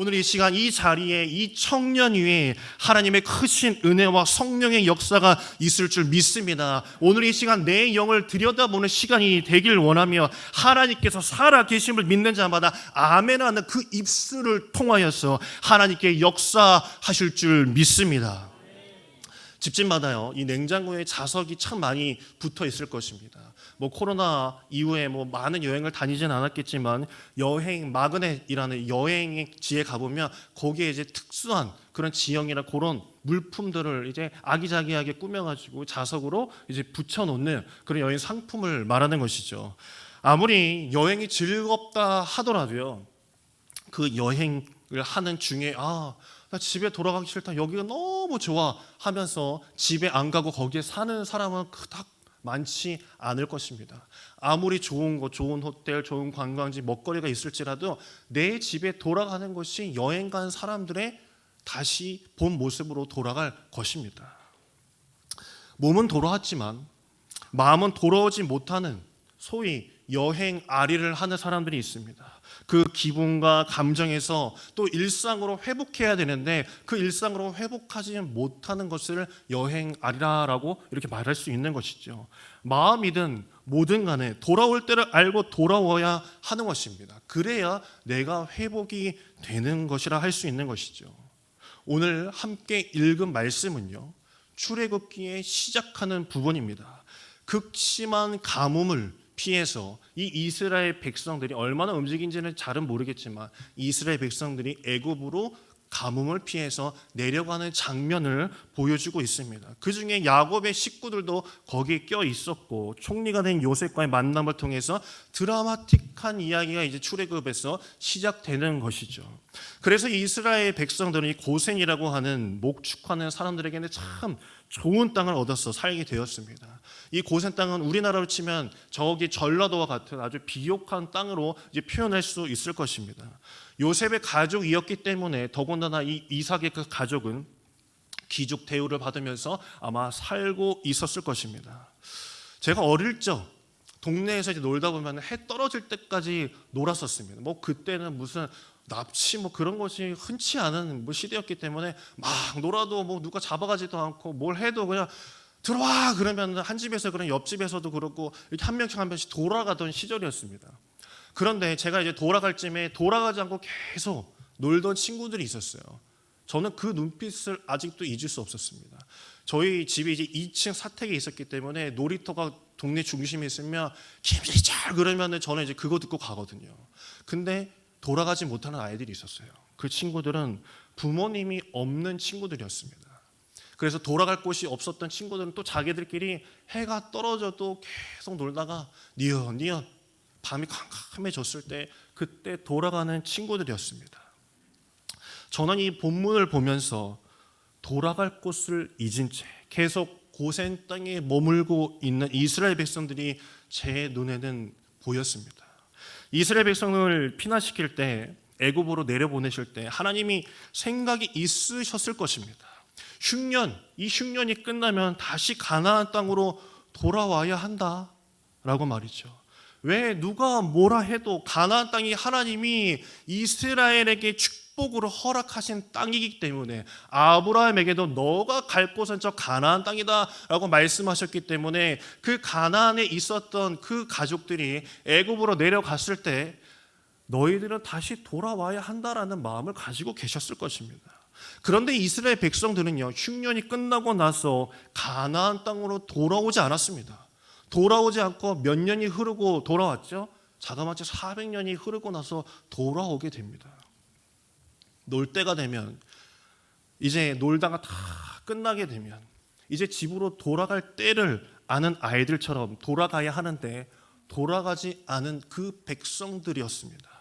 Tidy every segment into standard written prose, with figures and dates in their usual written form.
오늘 이 시간 이 자리에 이 청년 위에 하나님의 크신 은혜와 성령의 역사가 있을 줄 믿습니다. 오늘 이 시간 내 영을 들여다보는 시간이 되길 원하며 하나님께서 살아계심을 믿는 자마다 아멘하는 그 입술을 통하여서 하나님께 역사하실 줄 믿습니다. 집집마다요, 이 냉장고에 자석이 참 많이 붙어 있을 것입니다. 코로나 이후에 많은 여행을 다니진 않았겠지만 여행 마그넷이라는 여행지에 가보면 거기에 이제 특수한 그런 지형이나 그런 물품들을 이제 아기자기하게 꾸며가지고 자석으로 이제 붙여놓는 그런 여행 상품을 말하는 것이죠. 아무리 여행이 즐겁다 하더라도요, 그 여행을 하는 중에 나 집에 돌아가기 싫다, 여기가 너무 좋아 하면서 집에 안 가고 거기에 사는 사람은 그닥 많지 않을 것입니다. 아무리 좋은 곳, 좋은 호텔, 좋은 관광지, 먹거리가 있을지라도 내 집에 돌아가는 것이 여행 간 사람들의 다시 본 모습으로 돌아갈 것입니다. 몸은 돌아왔지만 마음은 돌아오지 못하는 소위 여행 아리를 하는 사람들이 있습니다. 그 기분과 감정에서 또 일상으로 회복해야 되는데 그 일상으로 회복하지 못하는 것을 여행 아리라라고 이렇게 말할 수 있는 것이죠. 마음이든 뭐든 간에 돌아올 때를 알고 돌아와야 하는 것입니다. 그래야 내가 회복이 되는 것이라 할 수 있는 것이죠. 오늘 함께 읽은 말씀은요, 출애굽기에 시작하는 부분입니다. 극심한 가뭄을 피해서 이 이스라엘 백성들이 얼마나 움직인지는 잘은 모르겠지만 이스라엘 백성들이 애굽으로 가뭄을 피해서 내려가는 장면을 보여주고 있습니다. 그 중에 야곱의 식구들도 거기에 껴 있었고 총리가 된 요셉과의 만남을 통해서 드라마틱한 이야기가 이제 출애굽에서 시작되는 것이죠. 그래서 이스라엘 백성들은 이 고센이라고 하는 목축하는 사람들에게는 참 좋은 땅을 얻어서 살게 되었습니다. 이 고센 땅은 우리나라로 치면 저기 전라도와 같은 아주 비옥한 땅으로 이제 표현할 수 있을 것입니다. 요셉의 가족이었기 때문에 더군다나 이 이삭의 그 가족은 귀족 대우를 받으면서 아마 살고 있었을 것입니다. 제가 어릴 적 동네에서 이제 놀다 보면 해 떨어질 때까지 놀았었습니다. 그때는 무슨 납치 그런 것이 흔치 않은 시대였기 때문에 막 놀아도 누가 잡아가지도 않고 뭘 해도 그냥 들어와 그러면 한 집에서 그런 옆집에서도 그렇고 이렇게 한 명씩 돌아가던 시절이었습니다. 그런데 제가 이제 돌아갈 쯤에 돌아가지 않고 계속 놀던 친구들이 있었어요. 저는 그 눈빛을 아직도 잊을 수 없었습니다. 저희 집이 이제 2층 사택에 있었기 때문에 놀이터가 동네 중심에 있으면 김시철 그러면 저는 이제 그거 듣고 가거든요. 근데 돌아가지 못하는 아이들이 있었어요. 그 친구들은 부모님이 없는 친구들이었습니다. 그래서 돌아갈 곳이 없었던 친구들은 또 자기들끼리 해가 떨어져도 계속 놀다가 니엇니엇 밤이 캄캄해졌을 때 그때 돌아가는 친구들이었습니다. 저는 이 본문을 보면서 돌아갈 곳을 잊은 채 계속 고센 땅에 머물고 있는 이스라엘 백성들이 제 눈에는 보였습니다. 이스라엘 백성을 피난시킬 때 애굽으로 내려보내실 때 하나님이 생각이 있으셨을 것입니다. 이 흉년이 끝나면 다시 가나안 땅으로 돌아와야 한다라고 말이죠. 왜 누가 뭐라 해도 가나안 땅이 하나님이 이스라엘에게 축복으로 허락하신 땅이기 때문에 아브라함에게도 너가 갈 곳은 저 가나안 땅이다라고 말씀하셨기 때문에 그 가나안에 있었던 그 가족들이 애굽으로 내려갔을 때 너희들은 다시 돌아와야 한다라는 마음을 가지고 계셨을 것입니다. 그런데 이스라엘 백성들은요, 흉년이 끝나고 나서 가나안 땅으로 돌아오지 않았습니다. 돌아오지 않고 몇 년이 흐르고 돌아왔죠. 자그마치 400년이 흐르고 나서 돌아오게 됩니다. 놀 때가 되면 이제 놀다가 다 끝나게 되면 이제 집으로 돌아갈 때를 아는 아이들처럼 돌아가야 하는데 돌아가지 않은 그 백성들이었습니다.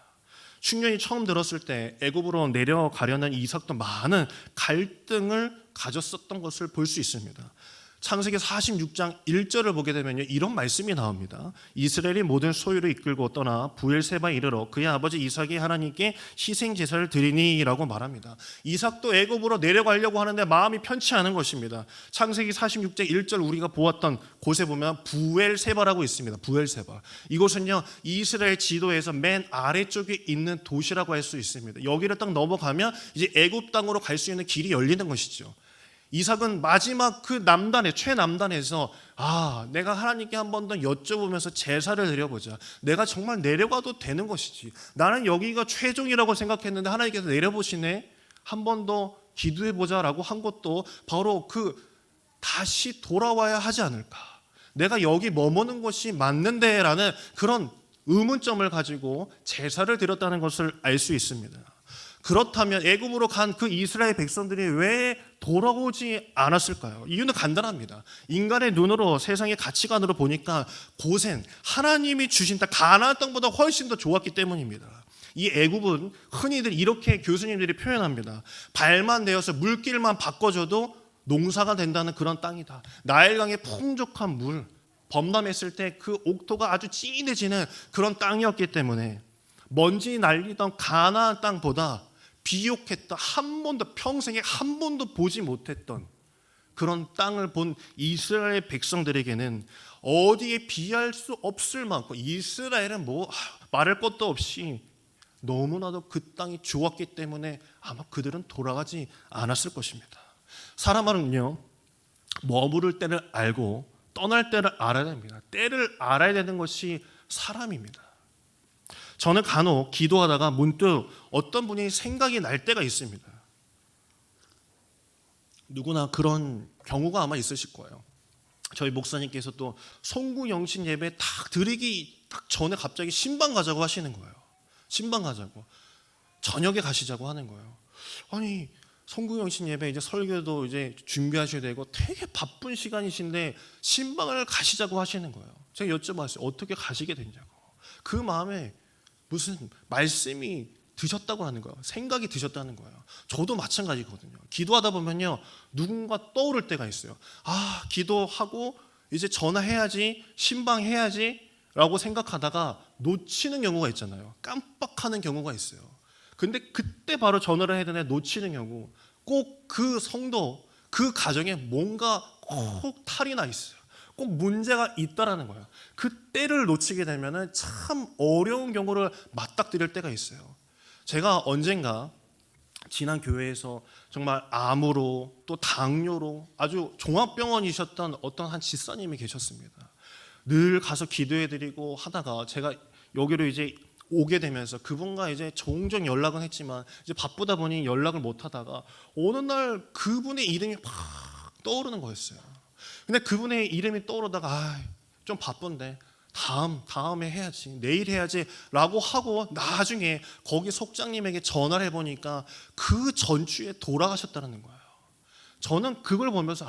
흉년이 처음 들었을 때 애굽으로 내려가려는 이삭도 많은 갈등을 가졌었던 것을 볼 수 있습니다. 창세기 46장 1절을 보게 되면요, 이런 말씀이 나옵니다. 이스라엘이 모든 소유를 이끌고 떠나 부엘세바에 이르러 그의 아버지 이삭이 하나님께 희생 제사를 드리니라고 말합니다. 이삭도 애굽으로 내려가려고 하는데 마음이 편치 않은 것입니다. 창세기 46장 1절 우리가 보았던 곳에 보면 부엘세바라고 있습니다. 부엘세바. 이곳은요, 이스라엘 지도에서 맨 아래쪽에 있는 도시라고 할 수 있습니다. 여기를 딱 넘어가면 이제 애굽 땅으로 갈 수 있는 길이 열리는 것이죠. 이삭은 마지막 그 남단에, 최남단에서 내가 하나님께 한 번 더 여쭤보면서 제사를 드려보자. 내가 정말 내려가도 되는 것이지. 나는 여기가 최종이라고 생각했는데 하나님께서 내려보시네. 한 번 더 기도해보자라고 한 것도 바로 다시 돌아와야 하지 않을까. 내가 여기 머무는 것이 맞는데라는 그런 의문점을 가지고 제사를 드렸다는 것을 알 수 있습니다. 그렇다면 애굽으로 간 그 이스라엘 백성들이 왜 돌아오지 않았을까요? 이유는 간단합니다. 인간의 눈으로, 세상의 가치관으로 보니까 고센, 하나님이 주신 땅, 가나안 땅보다 훨씬 더 좋았기 때문입니다. 이 애굽은 흔히들 이렇게 교수님들이 표현합니다. 발만 내어서 물길만 바꿔줘도 농사가 된다는 그런 땅이다. 나일강의 풍족한 물, 범람했을 때 그 옥토가 아주 진해지는 그런 땅이었기 때문에 먼지 날리던 가나안 땅보다 비옥했다, 한 번도 평생에 한 번도 보지 못했던 그런 땅을 본 이스라엘 백성들에게는 어디에 비할 수 없을 만큼 이스라엘은 말할 것도 없이 너무나도 그 땅이 좋았기 때문에 아마 그들은 돌아가지 않았을 것입니다. 사람은요, 머무를 때를 알고 떠날 때를 알아야 됩니다. 때를 알아야 되는 것이 사람입니다. 저는 간혹 기도하다가 문득 어떤 분이 생각이 날 때가 있습니다. 누구나 그런 경우가 아마 있으실 거예요. 저희 목사님께서 또 송구영신 예배 딱 드리기 딱 전에 갑자기 신방 가자고 하시는 거예요. 신방 가자고. 저녁에 가시자고 하는 거예요. 아니, 송구영신 예배 이제 설교도 이제 준비하셔야 되고 되게 바쁜 시간이신데 신방을 가시자고 하시는 거예요. 제가 여쭤봤어요. 어떻게 가시게 됐냐고. 그 마음에 무슨 말씀이 드셨다고 하는 거예요. 생각이 드셨다는 거예요. 저도 마찬가지거든요. 기도하다 보면요, 누군가 떠오를 때가 있어요. 기도하고 이제 전화해야지, 신방해야지 라고 생각하다가 놓치는 경우가 있잖아요. 깜빡하는 경우가 있어요. 근데 그때 바로 전화를 해야 되는데 놓치는 경우, 꼭 그 성도, 그 가정에 뭔가 꼭 탈이 나 있어요. 꼭 문제가 있다라는 거예요. 그 때를 놓치게 되면 참 어려운 경우를 맞닥뜨릴 때가 있어요. 제가 언젠가 지난 교회에서 정말 암으로 또 당뇨로 아주 종합병원이셨던 어떤 한 지사님이 계셨습니다. 늘 가서 기도해드리고 하다가 제가 여기로 이제 오게 되면서 그분과 이제 종종 연락은 했지만 이제 바쁘다 보니 연락을 못 하다가 어느 날 그분의 이름이 팍 떠오르는 거였어요. 근데 그분의 이름이 떠오르다가 좀 바쁜데 다음에 해야지, 내일 해야지 라고 하고 나중에 거기 속장님에게 전화를 해보니까 그 전주에 돌아가셨다는 거예요. 저는 그걸 보면서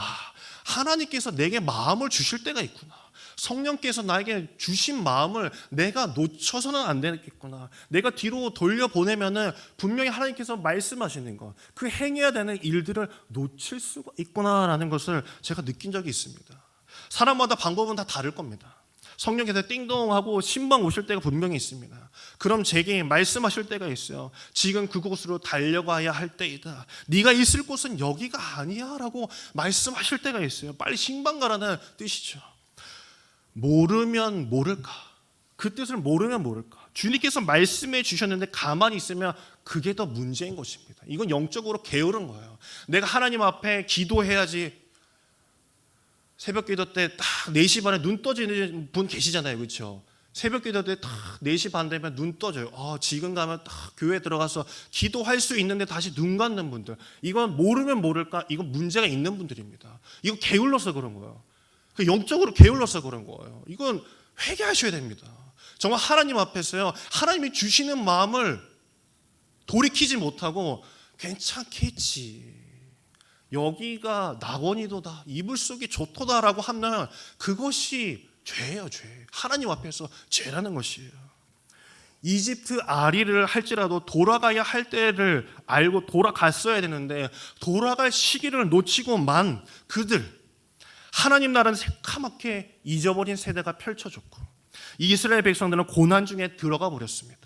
하나님께서 내게 마음을 주실 때가 있구나. 성령께서 나에게 주신 마음을 내가 놓쳐서는 안 되겠구나. 내가 뒤로 돌려보내면은 분명히 하나님께서 말씀하시는 것, 그 행해야 되는 일들을 놓칠 수가 있구나라는 것을 제가 느낀 적이 있습니다. 사람마다 방법은 다 다를 겁니다. 성령께서 띵동하고 신방 오실 때가 분명히 있습니다. 그럼 제게 말씀하실 때가 있어요. 지금 그곳으로 달려가야 할 때이다. 네가 있을 곳은 여기가 아니야 라고 말씀하실 때가 있어요. 빨리 신방 가라는 뜻이죠. 모르면 모를까? 그 뜻을 모르면 모를까? 주님께서 말씀해 주셨는데 가만히 있으면 그게 더 문제인 것입니다. 이건 영적으로 게으른 거예요. 내가 하나님 앞에 기도해야지. 새벽 기도 때 딱 4시 반에 눈 떠지는 분 계시잖아요. 그렇죠? 새벽 기도 때 딱 4시 반 되면 눈 떠져요. 지금 가면 딱 교회 들어가서 기도할 수 있는데 다시 눈 감는 분들. 이건 모르면 모를까? 이건 문제가 있는 분들입니다. 이거 게을러서 그런 거예요. 영적으로 게을러서 그런 거예요. 이건 회개하셔야 됩니다. 정말 하나님 앞에서요, 하나님이 주시는 마음을 돌이키지 못하고 괜찮겠지, 여기가 낙원이도다, 이불 속이 좋도다라고 하면 그것이 죄예요. 죄. 하나님 앞에서 죄라는 것이에요. 이집트 아리를 할지라도 돌아가야 할 때를 알고 돌아갔어야 되는데 돌아갈 시기를 놓치고만 그들, 하나님 나라는 새카맣게 잊어버린 세대가 펼쳐졌고 이스라엘 백성들은 고난 중에 들어가 버렸습니다.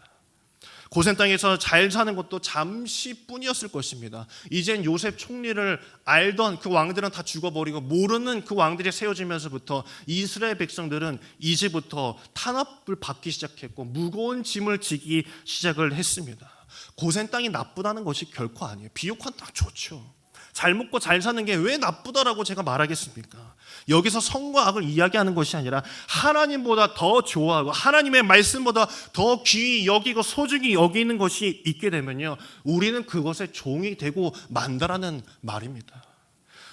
고센 땅에서 잘 사는 것도 잠시뿐이었을 것입니다. 이젠 요셉 총리를 알던 그 왕들은 다 죽어버리고 모르는 그 왕들이 세워지면서부터 이스라엘 백성들은 이제부터 탄압을 받기 시작했고 무거운 짐을 지기 시작을 했습니다. 고센 땅이 나쁘다는 것이 결코 아니에요. 비옥한 땅 좋죠. 잘 먹고 잘 사는 게 왜 나쁘다라고 제가 말하겠습니까? 여기서 선과 악을 이야기하는 것이 아니라 하나님보다 더 좋아하고 하나님의 말씀보다 더 귀히 여기고 소중히 여기는 것이 있게 되면요, 우리는 그것의 종이 되고 만다라는 말입니다.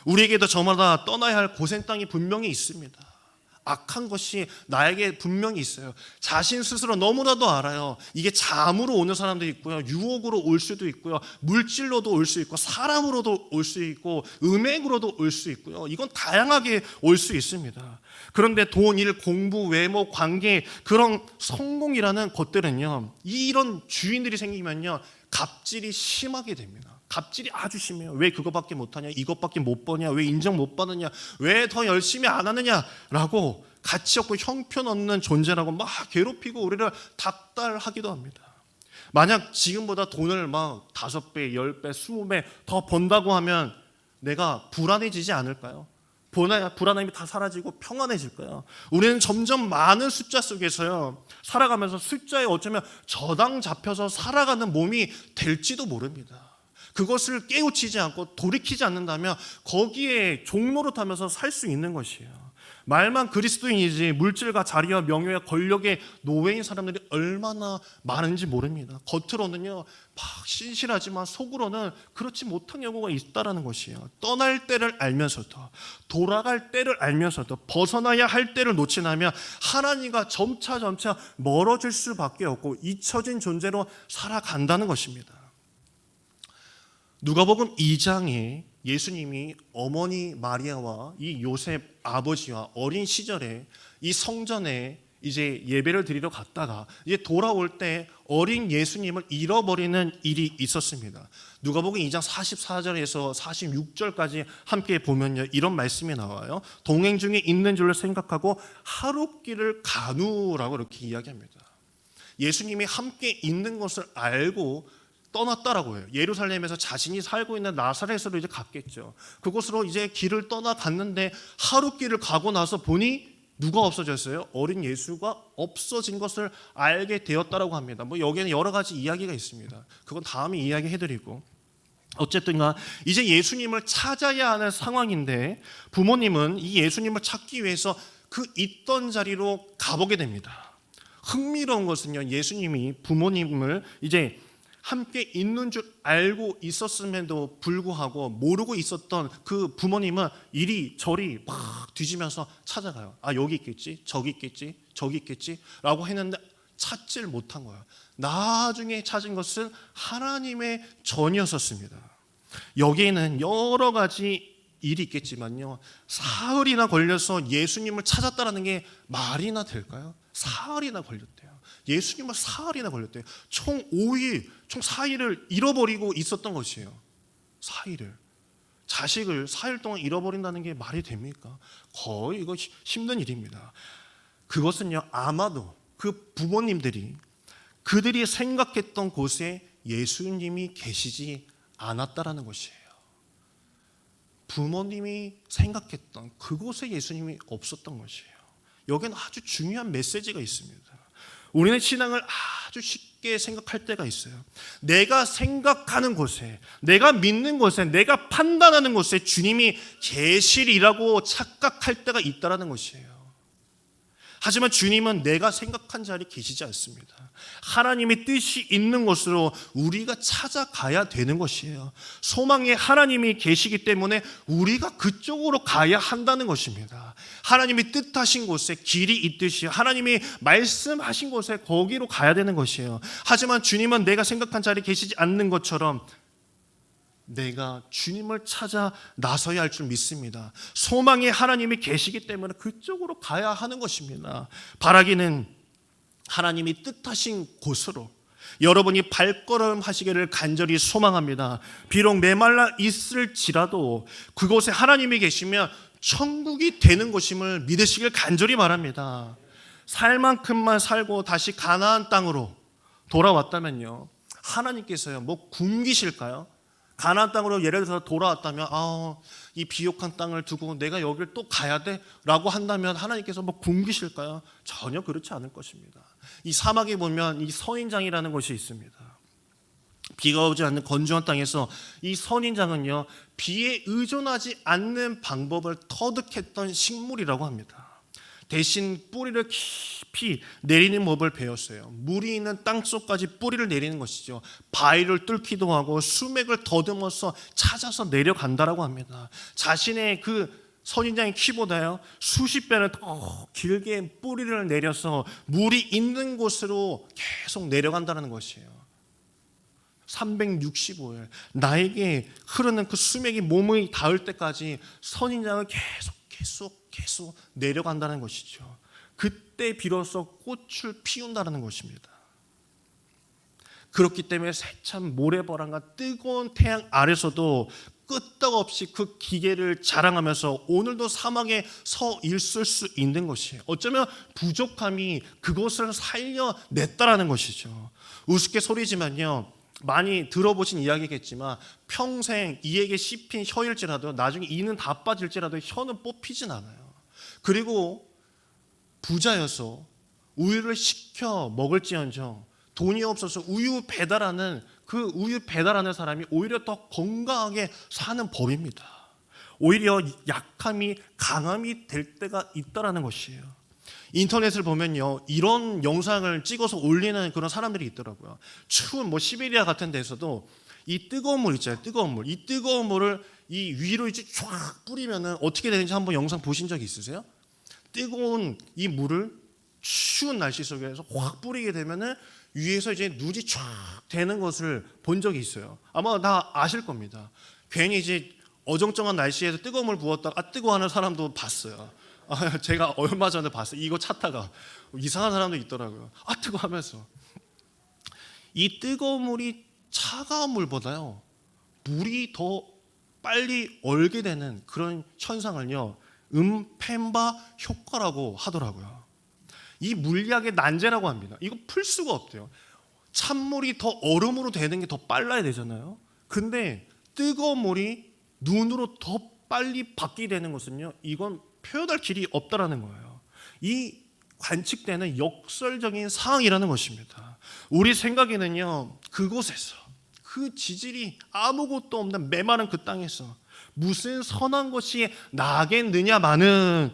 우리에게도 저마다 떠나야 할 고센 땅이 분명히 있습니다. 악한 것이 나에게 분명히 있어요. 자신 스스로 너무나도 알아요. 이게 잠으로 오는 사람도 있고요, 유혹으로 올 수도 있고요, 물질로도 올 수 있고 사람으로도 올 수 있고 음행으로도 올 수 있고요. 이건 다양하게 올 수 있습니다. 그런데 돈, 일, 공부, 외모, 관계, 그런 성공이라는 것들은요, 이런 주인들이 생기면요 갑질이 심하게 됩니다. 갑질이 아주 심해요. 왜 그거밖에 못하냐, 이것밖에 못 버냐, 왜 인정 못 받느냐, 왜 더 열심히 안 하느냐라고 가치 없고 형편없는 존재라고 막 괴롭히고 우리를 닥달하기도 합니다. 만약 지금보다 돈을 막 5배, 10배, 20배 더 번다고 하면 내가 불안해지지 않을까요? 불안함이 다 사라지고 평안해질까요? 우리는 점점 많은 숫자 속에서요 살아가면서 숫자에 어쩌면 저당 잡혀서 살아가는 몸이 될지도 모릅니다. 그것을 깨우치지 않고 돌이키지 않는다면 거기에 종로로 타면서 살 수 있는 것이에요. 말만 그리스도인이지 물질과 자리와 명예와 권력의 노예인 사람들이 얼마나 많은지 모릅니다. 겉으로는요 막 신실하지만 속으로는 그렇지 못한 경우가 있다는 것이에요. 떠날 때를 알면서도 돌아갈 때를 알면서도 벗어나야 할 때를 놓치나면 하나님과 점차 멀어질 수밖에 없고 잊혀진 존재로 살아간다는 것입니다. 누가복음 2장에 예수님이 어머니 마리아와 이 요셉 아버지와 어린 시절에 이 성전에 이제 예배를 드리러 갔다가 이제 돌아올 때 어린 예수님을 잃어버리는 일이 있었습니다. 누가복음 2장 44절에서 46절까지 함께 보면요 이런 말씀이 나와요. 동행 중에 있는 줄을 생각하고 하룻길을 가누라고 이렇게 이야기합니다. 예수님이 함께 있는 것을 알고 떠났다라고 해요. 예루살렘에서 자신이 살고 있는 나사렛으로 이제 갔겠죠. 그곳으로 이제 길을 떠나갔는데 하룻길을 가고 나서 보니 누가 없어졌어요? 어린 예수가 없어진 것을 알게 되었다라고 합니다. 뭐 여기에는 여러 가지 이야기가 있습니다. 그건 다음에 이야기해드리고, 어쨌든가 이제 예수님을 찾아야 하는 상황인데 부모님은 이 예수님을 찾기 위해서 그 있던 자리로 가보게 됩니다. 흥미로운 것은요, 예수님이 부모님을 이제 함께 있는 줄 알고 있었음에도 불구하고 모르고 있었던 그 부모님은 이리저리 막 뒤지면서 찾아가요. 아, 여기 있겠지, 저기 있겠지, 저기 있겠지 라고 했는데 찾질 못한 거예요. 나중에 찾은 것은 하나님의 전이었었습니다. 여기에는 여러 가지 일이 있겠지만요, 사흘이나 걸려서 예수님을 찾았다는 게 말이나 될까요? 사흘이나 걸렸대요. 예수님은 사흘이나 걸렸대요. 총 5일, 총 4일을 잃어버리고 있었던 것이에요. 4일을. 자식을 4일 동안 잃어버린다는 게 말이 됩니까? 거의 이거 힘든 일입니다. 그것은요, 아마도 그 부모님들이 그들이 생각했던 곳에 예수님이 계시지 않았다라는 것이에요. 부모님이 생각했던 그곳에 예수님이 없었던 것이에요. 여기는 아주 중요한 메시지가 있습니다. 우리는 신앙을 아주 쉽게 생각할 때가 있어요. 내가 생각하는 곳에, 내가 믿는 곳에, 내가 판단하는 곳에 주님이 계시리라고 착각할 때가 있다는 것이에요. 하지만 주님은 내가 생각한 자리에 계시지 않습니다. 하나님의 뜻이 있는 곳으로 우리가 찾아가야 되는 것이에요. 소망에 하나님이 계시기 때문에 우리가 그쪽으로 가야 한다는 것입니다. 하나님이 뜻하신 곳에 길이 있듯이 하나님이 말씀하신 곳에 거기로 가야 되는 것이에요. 하지만 주님은 내가 생각한 자리에 계시지 않는 것처럼 내가 주님을 찾아 나서야 할 줄 믿습니다. 소망에 하나님이 계시기 때문에 그쪽으로 가야 하는 것입니다. 바라기는 하나님이 뜻하신 곳으로 여러분이 발걸음 하시기를 간절히 소망합니다. 비록 메말라 있을지라도 그곳에 하나님이 계시면 천국이 되는 것임을 믿으시길 간절히 바랍니다. 살 만큼만 살고 다시 가나안 땅으로 돌아왔다면요, 하나님께서요 뭐 굶기실까요? 가나안 땅으로 예를 들어서 돌아왔다면 이 비옥한 땅을 두고 내가 여기를 또 가야 돼? 라고 한다면 하나님께서 뭐 굶기실까요? 전혀 그렇지 않을 것입니다. 이 사막에 보면 이 선인장이라는 것이 있습니다. 비가 오지 않는 건조한 땅에서 이 선인장은요 비에 의존하지 않는 방법을 터득했던 식물이라고 합니다. 대신 뿌리를 깊이 내리는 법을 배웠어요. 물이 있는 땅속까지 뿌리를 내리는 것이죠. 바위를 뚫기도 하고 수맥을 더듬어서 찾아서 내려간다라고 합니다. 자신의 그 선인장의 키보다요 수십 배는 더 길게 뿌리를 내려서 물이 있는 곳으로 계속 내려간다는 것이에요. 365일 나에게 흐르는 그 수맥이 몸에 닿을 때까지 선인장을 계속 내려간다는 것이죠. 그때 비로소 꽃을 피운다는 것입니다. 그렇기 때문에 세찬 모래바람과 뜨거운 태양 아래서도 끄떡없이 그 기계를 자랑하면서 오늘도 사막에 서 있을 수 있는 것이에요. 어쩌면 부족함이 그것을 살려냈다라는 것이죠. 우습게 소리지만요, 많이 들어보신 이야기겠지만 평생 이에게 씹힌 혀일지라도 나중에 이는 다 빠질지라도 혀는 뽑히진 않아요. 그리고 부자여서 우유를 시켜 먹을지언정 돈이 없어서 우유 배달하는 사람이 오히려 더 건강하게 사는 법입니다. 오히려 약함이 강함이 될 때가 있다라는 것이에요. 인터넷을 보면요 이런 영상을 찍어서 올리는 그런 사람들이 있더라고요. 추운 시베리아 같은 데서도 이 뜨거운 물 있잖아요. 이 뜨거운 물을 이 위로 이제 쫙 뿌리면은 어떻게 되는지 한번 영상 보신 적 있으세요? 뜨거운 이 물을 추운 날씨 속에서 확 뿌리게 되면은 위에서 이제 눈이 쫙 되는 것을 본 적이 있어요. 아마 다 아실 겁니다. 괜히 이제 어정쩡한 날씨에서 뜨거운 물 부었다가 뜨거워하는 사람도 봤어요. 제가 얼마 전에 봤어요. 이거 찾다가 이상한 사람도 있더라고요. 뜨거워 하면서. 이 뜨거운 물이 차가운 물보다요 물이 더 빨리 얼게 되는 그런 현상을요 음펜바 효과라고 하더라고요. 이 물리학의 난제라고 합니다. 이거 풀 수가 없대요. 찬물이 더 얼음으로 되는 게 더 빨라야 되잖아요. 근데 뜨거운 물이 눈으로 더 빨리 바뀌게 되는 것은요 이건 표현할 길이 없다라는 거예요. 이 관측되는 역설적인 상황이라는 것입니다. 우리 생각에는요 그곳에서 그 지질이 아무것도 없는 메마른 그 땅에서 무슨 선한 것이 나겠느냐마는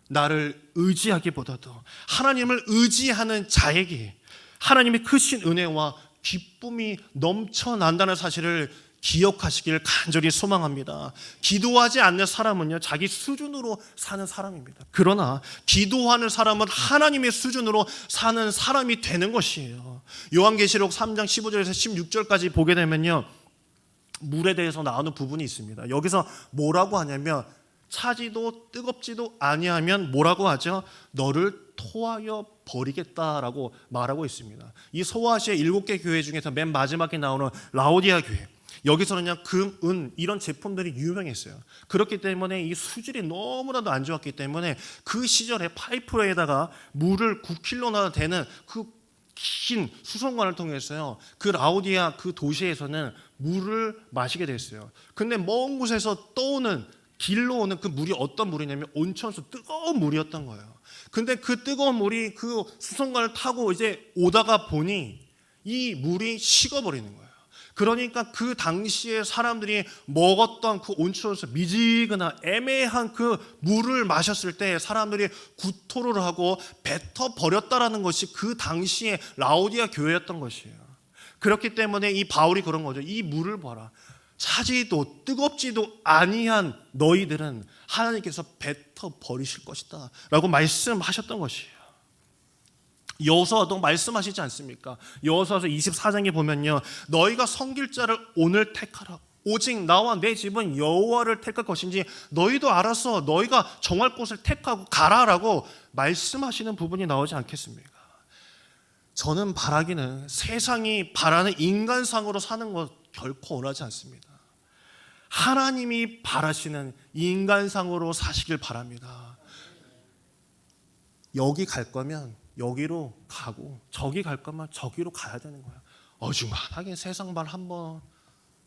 나를 의지하기보다도 하나님을 의지하는 자에게 하나님의 크신 은혜와 기쁨이 넘쳐난다는 사실을 기억하시길 간절히 소망합니다. 기도하지 않는 사람은요 자기 수준으로 사는 사람입니다. 그러나 기도하는 사람은 하나님의 수준으로 사는 사람이 되는 것이에요. 요한계시록 3장 15절에서 16절까지 보게 되면요 물에 대해서 나오는 부분이 있습니다. 여기서 뭐라고 하냐면 차지도 뜨겁지도 아니하면 뭐라고 하죠? 너를 토하여 버리겠다라고 말하고 있습니다. 이 소아시아 7개 교회 중에서 맨 마지막에 나오는 라오디아 교회, 여기서는 그냥 금, 은 이런 제품들이 유명했어요. 그렇기 때문에 이 수질이 너무나도 안 좋았기 때문에 그 시절에 파이프에다가 물을 9kg나 되는 그 긴 수송관을 통해서요 그 라오디아 그 도시에서는 물을 마시게 됐어요. 근데 먼 곳에서 떠오는 길로 오는 그 물이 어떤 물이냐면 온천수 뜨거운 물이었던 거예요. 근데 그 뜨거운 물이 그 수송관을 타고 이제 오다가 보니 이 물이 식어버리는 거예요. 그러니까 그 당시에 사람들이 먹었던 그 온천수 미지근한 애매한 그 물을 마셨을 때 사람들이 구토를 하고 뱉어 버렸다라는 것이 그 당시에 라오디아 교회였던 것이에요. 그렇기 때문에 이 바울이 그런 거죠. 이 물을 봐라. 차지도 뜨겁지도 아니한 너희들은 하나님께서 뱉어 버리실 것이다 라고 말씀하셨던 것이에요. 여호수아도 말씀하시지 않습니까? 여호수아서 24장에 보면요 너희가 섬길 자를 오늘 택하라. 오직 나와 내 집은 여호와를 택할 것인지 너희도 알아서 너희가 정할 곳을 택하고 가라라고 말씀하시는 부분이 나오지 않겠습니까? 저는 바라기는 세상이 바라는 인간상으로 사는 것 결코 원하지 않습니다. 하나님이 바라시는 인간상으로 사시길 바랍니다. 여기 갈 거면 여기로 가고 저기 갈 거면 저기로 가야 되는 거예요. 어중간하게 세상 발 한 번,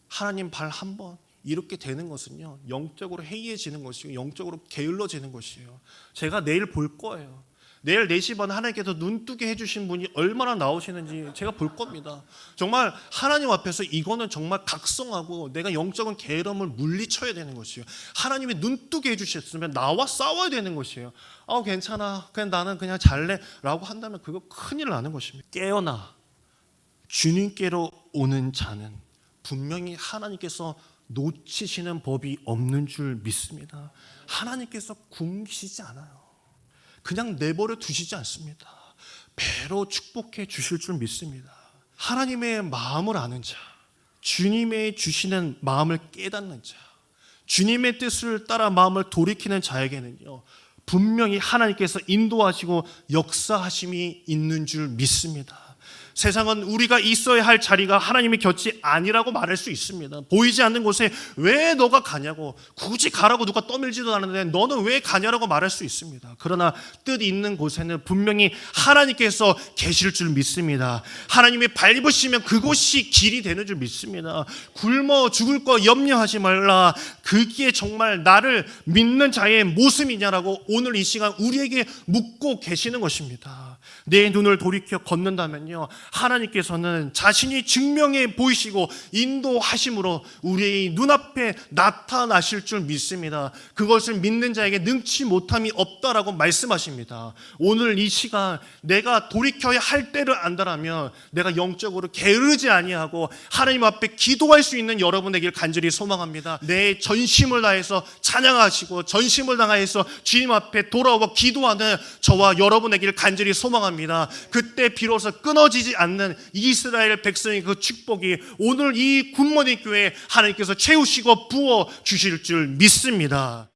하나님 발 한 번 이렇게 되는 것은요, 영적으로 해이해지는 것이고 영적으로 게을러지는 것이에요. 제가 내일 볼 거예요. 내일 4시 반 하나님께서 눈뜨게 해주신 분이 얼마나 나오시는지 제가 볼 겁니다. 정말 하나님 앞에서 이거는 정말 각성하고 내가 영적인 게으름을 물리쳐야 되는 것이에요. 하나님이 눈뜨게 해주셨으면 나와 싸워야 되는 것이에요. 괜찮아, 그냥 나는 그냥 잘래 라고 한다면 그거 큰일 나는 것입니다. 깨어나 주님께로 오는 자는 분명히 하나님께서 놓치시는 법이 없는 줄 믿습니다. 하나님께서 굶기시지 않아요. 그냥 내버려 두시지 않습니다. 배로 축복해 주실 줄 믿습니다. 하나님의 마음을 아는 자, 주님의 주시는 마음을 깨닫는 자, 주님의 뜻을 따라 마음을 돌이키는 자에게는요, 분명히 하나님께서 인도하시고 역사하심이 있는 줄 믿습니다. 세상은 우리가 있어야 할 자리가 하나님의 곁이 아니라고 말할 수 있습니다. 보이지 않는 곳에 왜 너가 가냐고, 굳이 가라고 누가 떠밀지도 않는데 너는 왜 가냐라고 말할 수 있습니다. 그러나 뜻 있는 곳에는 분명히 하나님께서 계실 줄 믿습니다. 하나님이 밟으시면 그곳이 길이 되는 줄 믿습니다. 굶어 죽을 거 염려하지 말라. 그게 정말 나를 믿는 자의 모습이냐라고 오늘 이 시간 우리에게 묻고 계시는 것입니다. 내 눈을 돌이켜 걷는다면요, 하나님께서는 자신이 증명해 보이시고 인도하심으로 우리의 눈앞에 나타나실 줄 믿습니다. 그것을 믿는 자에게 능치 못함이 없다라고 말씀하십니다. 오늘 이 시간 내가 돌이켜야 할 때를 안다라면 내가 영적으로 게으르지 아니하고 하나님 앞에 기도할 수 있는 여러분에게 간절히 소망합니다. 내 전심을 다해서 찬양하시고 전심을 다해서 주님 앞에 돌아와 기도하는 저와 여러분에게 간절히 소망합니다. 그때 비로소 끊어지지 않는 이스라엘 백성의 그 축복이 오늘 이 굿모닝 교회에 하나님께서 채우시고 부어 주실 줄 믿습니다.